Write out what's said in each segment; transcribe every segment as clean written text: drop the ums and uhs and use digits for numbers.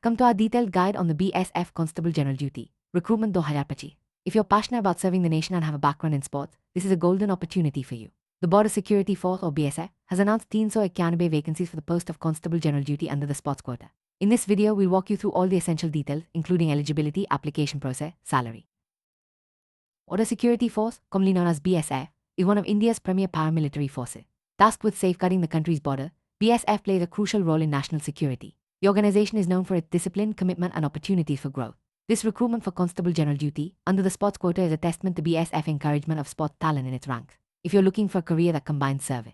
Come to our detailed guide on the BSF Constable General Duty, Recruitment 2025. If you're passionate about serving the nation and have a background in sports, this is a golden opportunity for you. The Border Security Force, or BSF, has announced 391 vacancies for the post of Constable General Duty under the sports quota. In this video, we'll walk you through all the essential details, including eligibility, application process, salary. Border Security Force, commonly known as BSF, is one of India's premier paramilitary forces. Tasked with safeguarding the country's border, BSF plays a crucial role in national security. The organization is known for its discipline, commitment, and opportunities for growth. This recruitment for Constable General Duty under the sports quota is a testament to BSF encouragement of sports talent in its ranks. If you're looking for a career that combines service,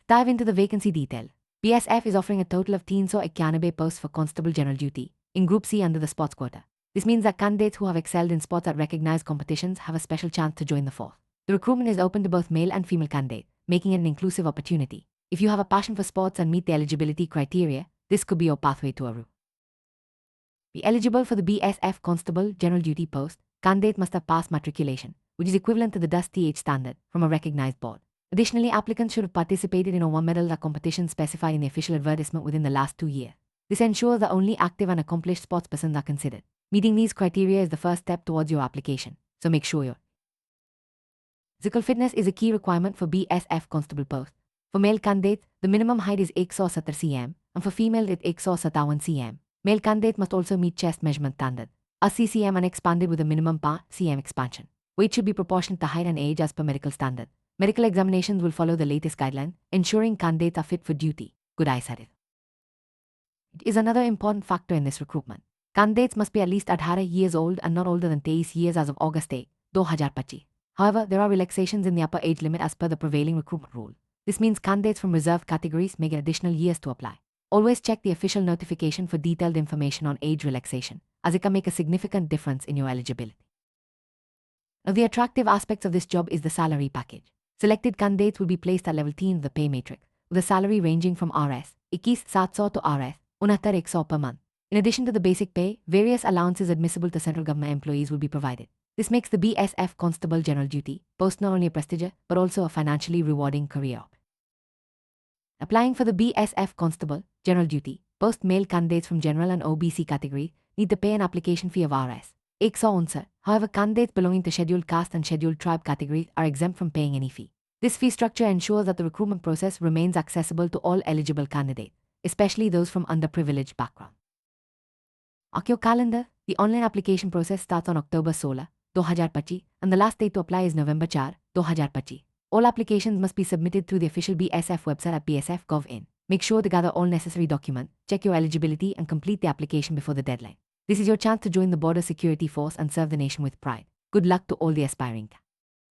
dive into the vacancy detail. BSF is offering a total of 391 posts for Constable General Duty in Group C under the sports quota. This means that candidates who have excelled in sports at recognized competitions have a special chance to join the force. The recruitment is open to both male and female candidates, making it an inclusive opportunity. If you have a passion for sports and meet the eligibility criteria, this could be your pathway to a route. Be eligible for the BSF Constable General Duty post, candidate must have passed matriculation, which is equivalent to the DUS-TH standard, from a recognized board. Additionally, applicants should have participated in or won medals at competitions specified in the official advertisement within the last 2 years. This ensures that only active and accomplished sportspersons are considered. Meeting these criteria is the first step towards your application, so make sure your physical fitness is a key requirement for BSF Constable post. For male candidates, the minimum height is 170 cm, and for female it's 157 cm. Male candidates must also meet chest measurement standard, 80 cm and expanded with a minimum cm expansion. Weight should be proportionate to height and age as per medical standard. Medical examinations will follow the latest guideline, ensuring candidates are fit for duty. Good eyesight. It is another important factor in this recruitment. Candidates must be at least 18 years old and not older than 23 years as of August 8, 2025. However, there are relaxations in the upper age limit as per the prevailing recruitment rule. This means candidates from reserved categories may get additional years to apply. Always check the official notification for detailed information on age relaxation, as it can make a significant difference in your eligibility. Now, the attractive aspects of this job is the salary package. Selected candidates will be placed at level 10 of the pay matrix, with a salary ranging from Rs. 21,700 to Rs. 69,100 per month. In addition to the basic pay, various allowances admissible to central government employees will be provided. This makes the BSF Constable General Duty post not only a prestigious, but also a financially rewarding career option. Applying for the BSF Constable General Duty post, male candidates from general and OBC category need to pay an application fee of Rs. 111. However, candidates belonging to scheduled caste and scheduled tribe categories are exempt from paying any fee. This fee structure ensures that the recruitment process remains accessible to all eligible candidates, especially those from underprivileged backgrounds. Mark your calendar. The online application process starts on October 16, 2025, and the last date to apply is November 4, 2025. All applications must be submitted through the official BSF website at bsf.gov.in. Make sure to gather all necessary documents, check your eligibility, and complete the application before the deadline. This is your chance to join the Border Security Force and serve the nation with pride. Good luck to all the aspiring candidates.